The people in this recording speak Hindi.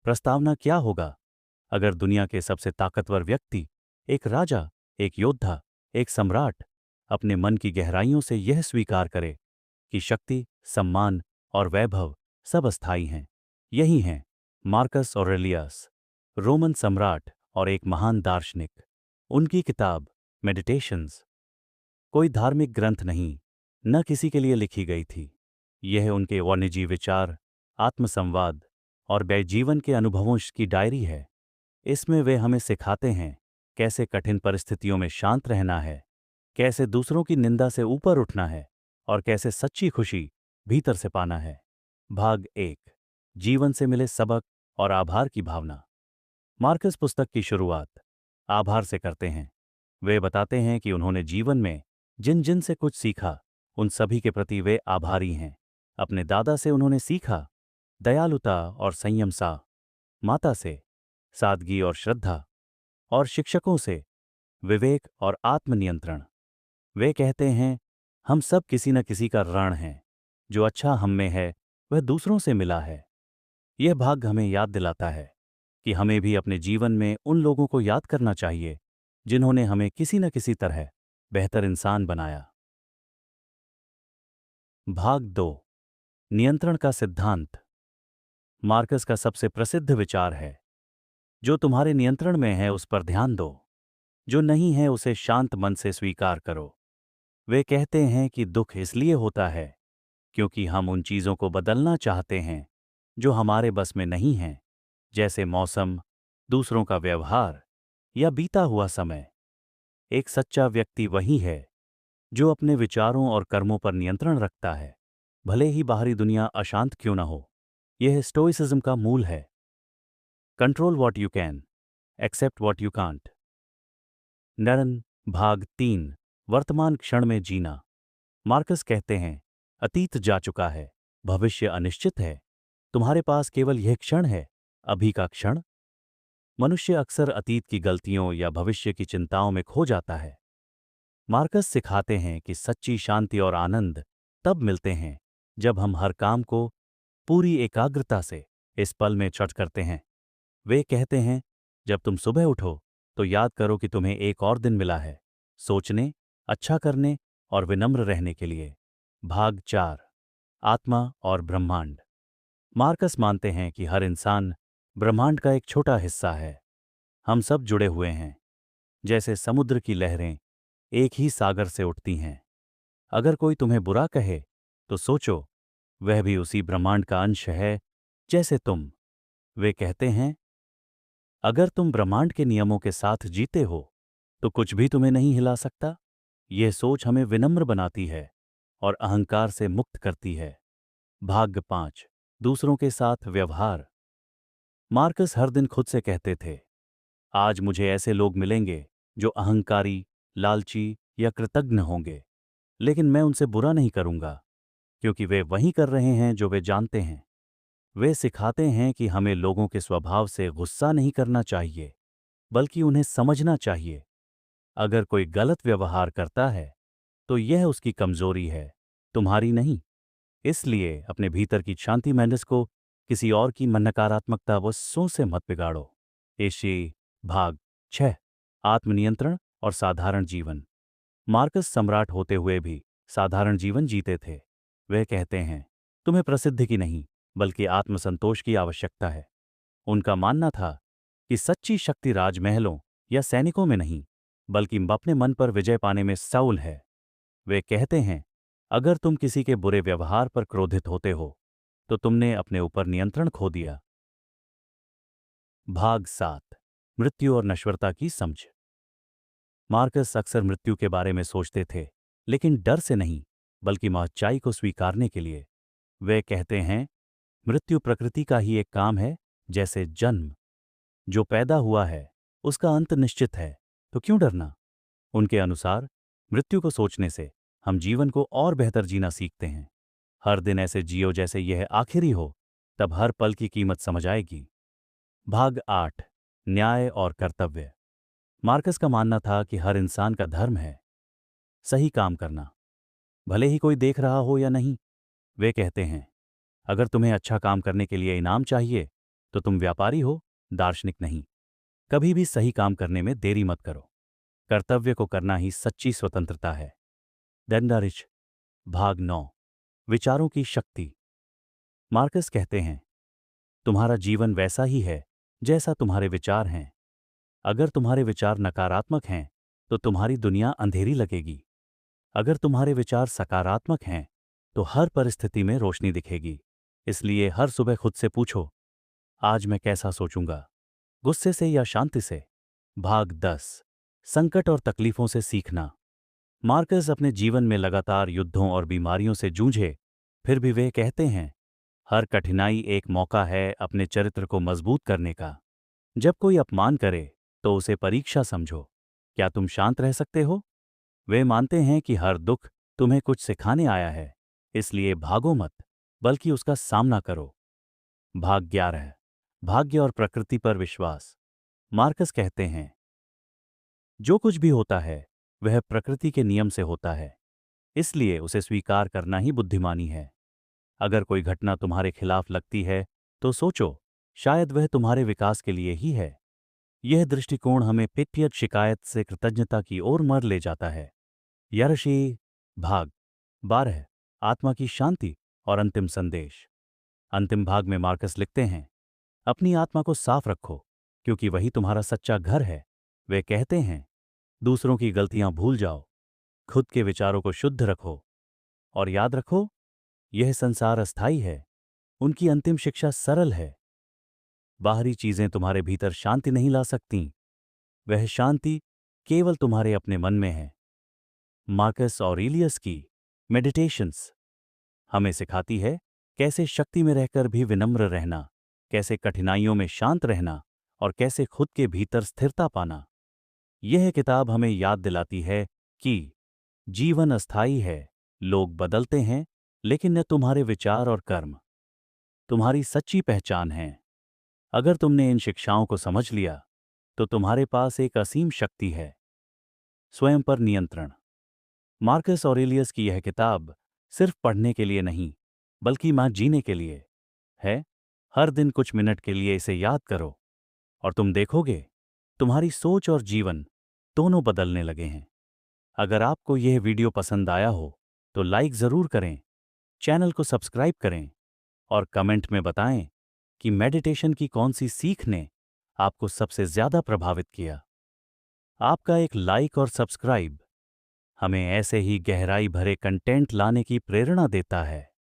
प्रस्तावना क्या होगा अगर दुनिया के सबसे ताकतवर व्यक्ति, एक राजा, एक योद्धा, एक सम्राट, अपने मन की गहराइयों से यह स्वीकार करे कि शक्ति, सम्मान और वैभव सब अस्थायी हैं। यही हैं मार्कस ऑरेलियस, रोमन सम्राट और एक महान दार्शनिक। उनकी किताब मेडिटेशंस कोई धार्मिक ग्रंथ नहीं, न किसी के लिए लिखी गई थी। यह उनके वाणिज्य विचार, आत्मसंवाद और जीवन के अनुभवों की डायरी है। इसमें वे हमें सिखाते हैं कैसे कठिन परिस्थितियों में शांत रहना है, कैसे दूसरों की निंदा से ऊपर उठना है और कैसे सच्ची खुशी भीतर से पाना है। भाग 1, जीवन से मिले सबक और आभार की भावना। मार्कस पुस्तक की शुरुआत आभार से करते हैं। वे बताते हैं कि उन्होंने जीवन में जिन जिन से कुछ सीखा, उन सभी के प्रति वे आभारी हैं। अपने दादा से उन्होंने सीखा दयालुता और संयम सा, माता से सादगी और श्रद्धा, और शिक्षकों से विवेक और आत्मनियंत्रण। वे कहते हैं, हम सब किसी न किसी का ऋण हैं। जो अच्छा हम में है वह दूसरों से मिला है। यह भाग हमें याद दिलाता है कि हमें भी अपने जीवन में उन लोगों को याद करना चाहिए जिन्होंने हमें किसी न किसी तरह बेहतर इंसान बनाया। भाग 2, नियंत्रण का सिद्धांत। मार्कस का सबसे प्रसिद्ध विचार है, जो तुम्हारे नियंत्रण में है उस पर ध्यान दो, जो नहीं है उसे शांत मन से स्वीकार करो। वे कहते हैं कि दुख इसलिए होता है क्योंकि हम उन चीजों को बदलना चाहते हैं जो हमारे बस में नहीं हैं, जैसे मौसम, दूसरों का व्यवहार या बीता हुआ समय। एक सच्चा व्यक्ति वही है जो अपने विचारों और कर्मों पर नियंत्रण रखता है, भले ही बाहरी दुनिया अशांत क्यों न हो। यह स्टोइसिज्म का मूल है। Control what you can, accept what you can't. नरन, भाग 3, वर्तमान क्षण में जीना। मार्कस कहते हैं, अतीत जा चुका है, भविष्य अनिश्चित है, तुम्हारे पास केवल यह क्षण है, अभी का क्षण। मनुष्य अक्सर अतीत की गलतियों या भविष्य की चिंताओं में खो जाता है। मार्कस सिखाते हैं कि सच्ची शांति और आनंद तब मिलते हैं जब हम हर काम को पूरी एकाग्रता से इस पल में चट करते हैं। वे कहते हैं, जब तुम सुबह उठो तो याद करो कि तुम्हें एक और दिन मिला है, सोचने, अच्छा करने और विनम्र रहने के लिए। भाग 4, आत्मा और ब्रह्मांड। मार्कस मानते हैं कि हर इंसान ब्रह्मांड का एक छोटा हिस्सा है। हम सब जुड़े हुए हैं, जैसे समुद्र की लहरें एक ही सागर से उठती हैं। अगर कोई तुम्हें बुरा कहे तो सोचो, वह भी उसी ब्रह्मांड का अंश है जैसे तुम। वे कहते हैं, अगर तुम ब्रह्मांड के नियमों के साथ जीते हो तो कुछ भी तुम्हें नहीं हिला सकता। यह सोच हमें विनम्र बनाती है और अहंकार से मुक्त करती है। भाग 5, दूसरों के साथ व्यवहार। मार्कस हर दिन खुद से कहते थे, आज मुझे ऐसे लोग मिलेंगे जो अहंकारी, लालची या कृतघ्न होंगे, लेकिन मैं उनसे बुरा नहीं करूंगा, क्योंकि वे वही कर रहे हैं जो वे जानते हैं। वे सिखाते हैं कि हमें लोगों के स्वभाव से गुस्सा नहीं करना चाहिए, बल्कि उन्हें समझना चाहिए। अगर कोई गलत व्यवहार करता है तो यह उसकी कमजोरी है, तुम्हारी नहीं। इसलिए अपने भीतर की शांति मेंडस को किसी और की नकारात्मकता व सोच से मत बिगाड़ो। एशियाई, भाग 6, आत्मनियंत्रण और साधारण जीवन। मार्कस सम्राट होते हुए भी साधारण जीवन जीते थे। वे कहते हैं, तुम्हें प्रसिद्धि की नहीं बल्कि आत्मसंतोष की आवश्यकता है। उनका मानना था कि सच्ची शक्ति राजमहलों या सैनिकों में नहीं, बल्कि अपने मन पर विजय पाने में सौल है। वे कहते हैं, अगर तुम किसी के बुरे व्यवहार पर क्रोधित होते हो तो तुमने अपने ऊपर नियंत्रण खो दिया। भाग 7, मृत्यु और नश्वरता की समझ। मार्कस अक्सर मृत्यु के बारे में सोचते थे, लेकिन डर से नहीं, बल्कि सच्चाई को स्वीकारने के लिए। वे कहते हैं, मृत्यु प्रकृति का ही एक काम है, जैसे जन्म। जो पैदा हुआ है उसका अंत निश्चित है, तो क्यों डरना। उनके अनुसार मृत्यु को सोचने से हम जीवन को और बेहतर जीना सीखते हैं। हर दिन ऐसे जियो जैसे यह आखिरी हो, तब हर पल की कीमत समझ आएगी। भाग 8, न्याय और कर्तव्य। मार्कस का मानना था कि हर इंसान का धर्म है सही काम करना, भले ही कोई देख रहा हो या नहीं। वे कहते हैं, अगर तुम्हें अच्छा काम करने के लिए इनाम चाहिए तो तुम व्यापारी हो, दार्शनिक नहीं। कभी भी सही काम करने में देरी मत करो। कर्तव्य को करना ही सच्ची स्वतंत्रता है। डेंडारिच, भाग 9, विचारों की शक्ति। मार्कस कहते हैं, तुम्हारा जीवन वैसा ही है जैसा तुम्हारे विचार हैं। अगर तुम्हारे विचार नकारात्मक हैं तो तुम्हारी दुनिया अंधेरी लगेगी। अगर तुम्हारे विचार सकारात्मक हैं तो हर परिस्थिति में रोशनी दिखेगी। इसलिए हर सुबह खुद से पूछो, आज मैं कैसा सोचूंगा, गुस्से से या शांति से। भाग 10, संकट और तकलीफों से सीखना। मार्कस अपने जीवन में लगातार युद्धों और बीमारियों से जूझे, फिर भी वे कहते हैं, हर कठिनाई एक मौका है अपने चरित्र को मजबूत करने का। जब कोई अपमान करे तो उसे परीक्षा समझो। क्या तुम शांत रह सकते हो? वे मानते हैं कि हर दुख तुम्हें कुछ सिखाने आया है, इसलिए भागो मत, बल्कि उसका सामना करो। भाग 11, भाग्य और प्रकृति पर विश्वास। मार्कस कहते हैं, जो कुछ भी होता है वह प्रकृति के नियम से होता है, इसलिए उसे स्वीकार करना ही बुद्धिमानी है। अगर कोई घटना तुम्हारे खिलाफ लगती है तो सोचो, शायद वह तुम्हारे विकास के लिए ही है। यह दृष्टिकोण हमें पित्यत शिकायत से कृतज्ञता की ओर मर ले जाता है। यर्शी, भाग 12, आत्मा की शांति और अंतिम संदेश। अंतिम भाग में मार्कस लिखते हैं, अपनी आत्मा को साफ रखो, क्योंकि वही तुम्हारा सच्चा घर है। वे कहते हैं, दूसरों की गलतियां भूल जाओ, खुद के विचारों को शुद्ध रखो, और याद रखो, यह संसार अस्थायी है। उनकी अंतिम शिक्षा सरल है, बाहरी चीजें तुम्हारे भीतर शांति नहीं ला सकतीं, वह शांति केवल तुम्हारे अपने मन में है। मार्कस ऑरेलियस की मेडिटेशंस हमें सिखाती है कैसे शक्ति में रहकर भी विनम्र रहना, कैसे कठिनाइयों में शांत रहना और कैसे खुद के भीतर स्थिरता पाना। यह किताब हमें याद दिलाती है कि जीवन अस्थायी है, लोग बदलते हैं, लेकिन न तुम्हारे विचार और कर्म। तुम्हारी सच्ची पहचान है। अगर तुमने इन शिक्षाओं को समझ लिया तो तुम्हारे पास एक असीम शक्ति है। स्वयं पर नियंत्रण। मार्कस ऑरेलियस की यह किताब सिर्फ पढ़ने के लिए नहीं, बल्कि मां जीने के लिए है। हर दिन कुछ मिनट के लिए इसे याद करो और तुम देखोगे, तुम्हारी सोच और जीवन दोनों बदलने लगे हैं। अगर आपको यह वीडियो पसंद आया हो तो लाइक जरूर करें, चैनल को सब्सक्राइब करें और कमेंट में बताएं कि मेडिटेशन की कौन सी सीख ने आपको सबसे ज्यादा प्रभावित किया। आपका एक लाइक और सब्सक्राइब हमें ऐसे ही गहराई भरे कंटेंट लाने की प्रेरणा देता है।